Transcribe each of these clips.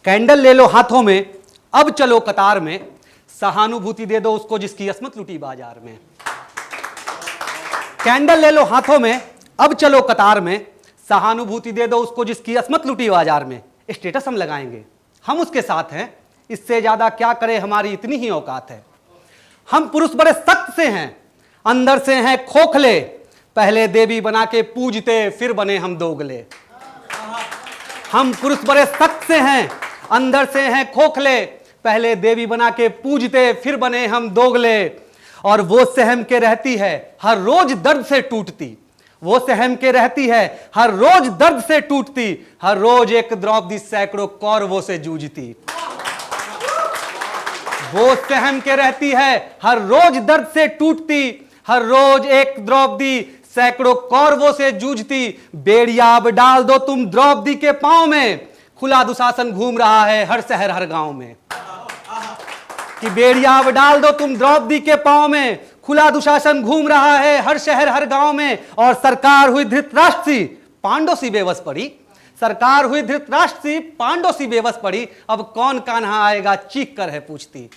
Candle ले लो हाथों में, अब चलो कतार में, सहानुभूति दे दो उसको जिसकी अस्मत लुटी बाजार में। कैंडल ले लो हाथों में, अब चलो कतार में, सहानुभूति दे दो उसको जिसकी अस्मत लुटी बाजार में। स्टेटस हम लगाएंगे, हम उसके साथ हैं, इससे ज्यादा क्या करे, हमारी इतनी ही औकात है। हम पुरुष बड़े सख्त से हैं, अंदर से हैं खोखले, पहले देवी बना के पूजते फिर बने हम दोगले। हम पुरुष बड़े सख्त से हैं, अंदर से हैं खोखले, पहले देवी बना के पूजते फिर बने हम दोगले। और वो सहम के रहती है हर रोज दर्द से टूटती, वो सहम के रहती है हर रोज दर्द से टूटती, हर रोज एक द्रौपदी सैकड़ों कौरवों से जूझती। वो सहम के रहती है हर रोज दर्द से टूटती, हर रोज एक द्रौपदी सैकड़ों कौरवों से जूझती। बेड़िया अब डाल दो तुम द्रौपदी के पांव में, खुला दुशासन घूम रहा है हर शहर हर गांव में। कि बेड़िया अब डाल दो तुम द्रौपदी के पांव में, खुला दुशासन घूम रहा है हर शहर हर गांव में। और सरकार हुई धृतराष्ट्र सी पांडव सी बेबस पड़ी, सरकार हुई धृतराष्ट्र सी पांडव सी बेबस पड़ी, अब कौन कान्हा आएगा चीख कर है पूछती।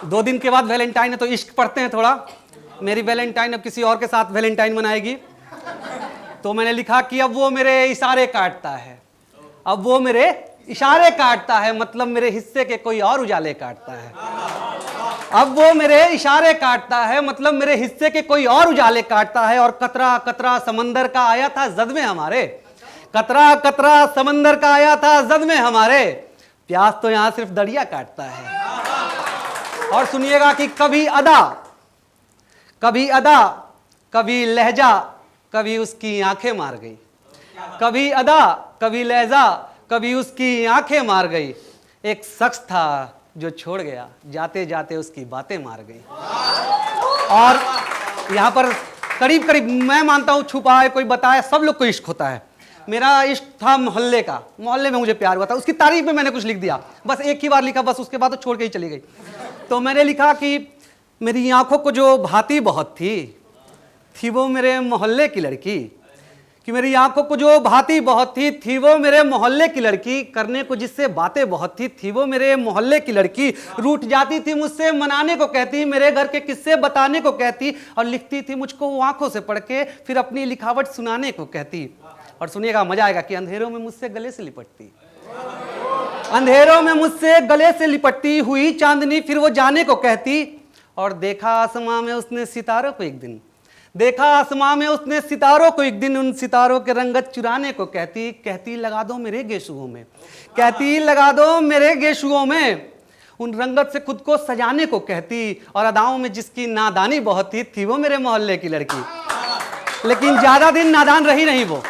2 दिन के बाद वैलेंटाइन है तो इश्क पढ़ते हैं थोड़ा। मेरी वैलेंटाइन अब किसी और के साथ वैलेंटाइन मनाएगी, तो मैंने लिखा कि अब वो मेरे इशारे काटता है, अब वो मेरे इशारे काटता है, मतलब मेरे हिस्से के कोई और उजाले काटता है। अब वो मेरे इशारे काटता है, मतलब मेरे हिस्से के कोई और उजाले काटता है। और कतरा कतरा समंदर का आया था जद में हमारे, कतरा कतरा समंदर का आया था जद में हमारे, प्यास तो यहां सिर्फ दरिया काटता है। और सुनिएगा कि कभी अदा कभी लहजा, कभी उसकी आंखें मार गई, कभी अदा कभी लहजा, कभी उसकी आंखें मार गई। एक शख्स था जो छोड़ गया, जाते जाते उसकी बातें मार गई। और यहां पर करीब करीब मैं मानता हूं छुपा है कोई बताए, सब लोग को इश्क होता है। मेरा इश्क था मोहल्ले का, मोहल्ले में मुझे प्यार हुआ था, उसकी तारीफ में मैंने कुछ लिख दिया, बस एक ही बार लिखा, बस उसके बाद तो छोड़ के ही चली गई। तो मैंने लिखा कि मेरी आंखों को जो भाती बहुत थी वो मेरे मोहल्ले की लड़की, कि मेरी आंखों को जो भाती बहुत थी वो मेरे मोहल्ले की लड़की, करने को जिससे बातें बहुत थी वो मेरे मोहल्ले की लड़की। रूठ जाती थी मुझसे मनाने को कहती, मेरे घर के किस्से बताने को कहती, और लिखती थी मुझको वो आंखों से पढ़ के, फिर अपनी लिखावट सुनाने को कहती। और सुनिएगा मजा आएगा कि अंधेरों में मुझसे गले से लिपटती, अंधेरों में मुझसे गले से लिपटती हुई चांदनी फिर वो जाने को कहती। और देखा आसमां में उसने सितारों को एक दिन, देखा आसमां में उसने सितारों को एक दिन, उन सितारों के रंगत चुराने को कहती, कहती लगा दो मेरे गेशुओं में, कहती लगा दो मेरे गेशुओं में, उन रंगत से खुद को सजाने को कहती। और अदाओं में जिसकी नादानी बहुत थी वो मेरे मोहल्ले की लड़की, लेकिन ज्यादा दिन नादान रही नहीं वो,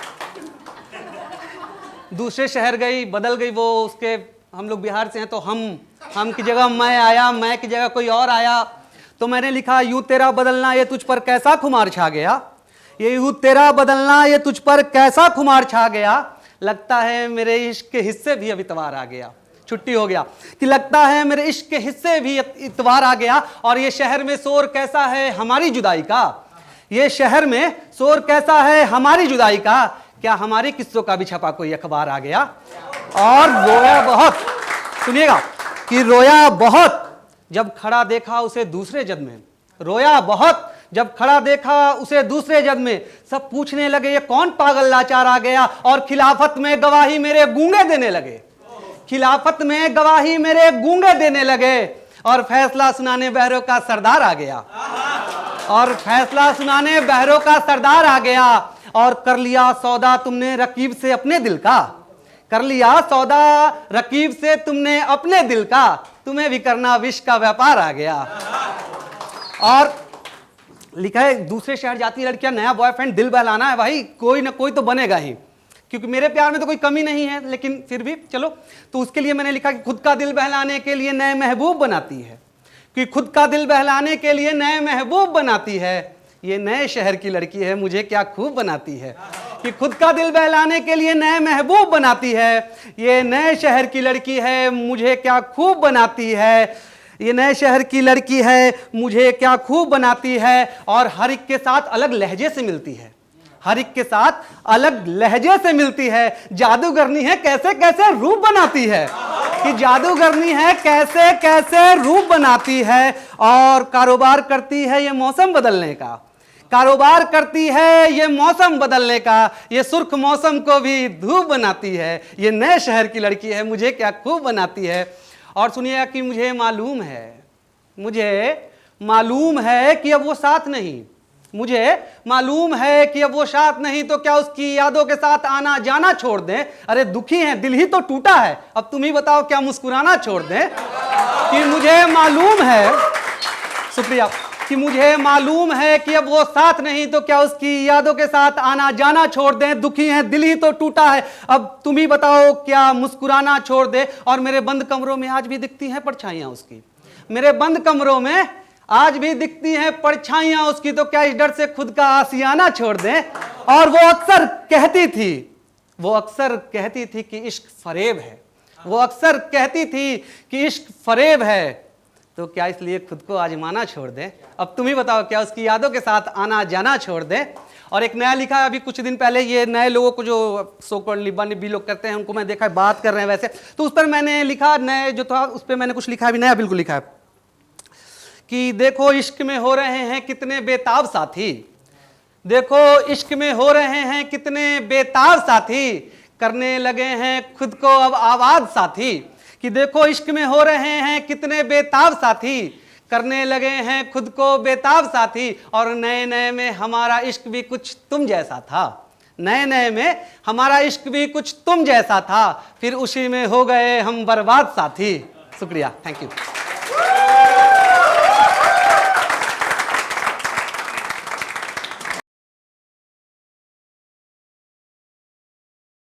दूसरे शहर गई, बदल गई वो। उसके हम लोग बिहार से हैं तो हम की जगह मैं आया, मैं की जगह कोई और आया। तो मैंने लिखा यूं तेरा बदलना ये तुझ पर कैसा खुमार छा गया, ये यूं तेरा बदलना ये तुझ पर कैसा खुमार छा गया, लगता है मेरे इश्क के हिस्से भी अब इतवार आ गया। छुट्टी हो गया कि लगता है मेरे इश्क के हिस्से भी इतवार आ गया। और ये शहर में शोर कैसा है हमारी जुदाई का, ये शहर में शोर कैसा है हमारी जुदाई का, क्या हमारे किस्सों का भी छपा कोई अखबार आ गया। और रोया बहुत, सुनिएगा कि रोया बहुत जब खड़ा देखा उसे दूसरे जद में, रोया बहुत जब खड़ा देखा उसे दूसरे जद में। सब पूछने लगे ये कौन पागल लाचार आ गया, और खिलाफत में गवाही मेरे गूंगे देने लगे, खिलाफत में गवाही मेरे गूंगे देने लगे। और फैसला सुनाने बहरों का सरदार आ गया, और फैसला सुनाने बहरों का सरदार आ गया। और कर लिया सौदा तुमने रकीब से अपने दिल का, कर लिया सौदा रकीब से तुमने अपने दिल का, तुम्हें भी करना विष का व्यापार आ गया। और लिखा है दूसरे शहर जाती है लड़कियां, नया बॉयफ्रेंड, दिल बहलाना है भाई, कोई ना कोई तो बनेगा ही, क्योंकि मेरे प्यार में तो कोई कमी नहीं है, लेकिन फिर भी चलो। तो उसके लिए मैंने लिखा कि खुद का दिल बहलाने के लिए नए महबूब बनाती है, कि खुद का दिल बहलाने के लिए नए महबूब बनाती है। ये नए शहर की लड़की है मुझे क्या खूब बनाती है, कि खुद का दिल बहलाने के लिए नए महबूब बनाती है। ये नए शहर की लड़की है मुझे क्या खूब बनाती है, ये नए शहर की लड़की है मुझे क्या खूब बनाती है। और हर एक के साथ अलग लहजे से मिलती है, हर एक के साथ अलग लहजे से मिलती है। जादूगरनी है कैसे कैसे रूप बनाती है, कि जादूगरनी है कैसे कैसे रूप बनाती है। और कारोबार करती है ये मौसम बदलने का, कारोबार करती है ये मौसम बदलने का। ये सुर्ख मौसम को भी धूप बनाती है। ये नए शहर की लड़की है, मुझे क्या खूब बनाती है। और सुनिएगा कि मुझे मालूम है कि अब वो साथ नहीं, मुझे मालूम है कि अब वो साथ नहीं, तो क्या उसकी यादों के साथ आना जाना छोड़ दें। अरे दुखी हैं, दिल ही तो टूटा है, अब तुम ही बताओ क्या मुस्कुराना छोड़ दें। कि मुझे मालूम है, शुक्रिया, कि मुझे मालूम है कि अब वो साथ नहीं, तो क्या उसकी यादों के साथ आना जाना छोड़ दें। दुखी हैं, दिल ही तो टूटा है, अब तुम ही बताओ क्या मुस्कुराना छोड़ दे। और मेरे बंद कमरों में आज भी दिखती हैं परछाइयां उसकी, मेरे बंद कमरों में आज भी दिखती हैं परछाइयां उसकी, तो क्या इस डर से खुद का आसियाना छोड़ दें। और वो अक्सर कहती थी कि इश्क फरेब है, वो अक्सर कहती थी कि इश्क फरेब है, तो क्या इसलिए खुद को आजमाना छोड़ दें। अब तुम ही बताओ क्या उसकी यादों के साथ आना जाना छोड़ दें। और एक नया लिखा है अभी कुछ दिन पहले, ये नए लोगों को जो सो कॉल्ड लिब्बा निब्बी लोग करते हैं उनको मैं देखा है बात कर रहे हैं वैसे, तो उस पर मैंने लिखा, नए जो था उस पर मैंने कुछ लिखा है, अभी नया बिल्कुल लिखा है कि देखो इश्क में हो रहे हैं कितने बेताब साथी, देखो इश्क में हो रहे हैं कितने बेताब साथी, करने लगे हैं खुद को अब आवाज साथी। कि देखो इश्क में हो रहे हैं कितने बेताब साथी, करने लगे हैं खुद को बेताब साथी। और नए नए में हमारा इश्क भी कुछ तुम जैसा था, नए नए में हमारा इश्क भी कुछ तुम जैसा था, फिर उसी में हो गए हम बर्बाद साथी। शुक्रिया, थैंक यू।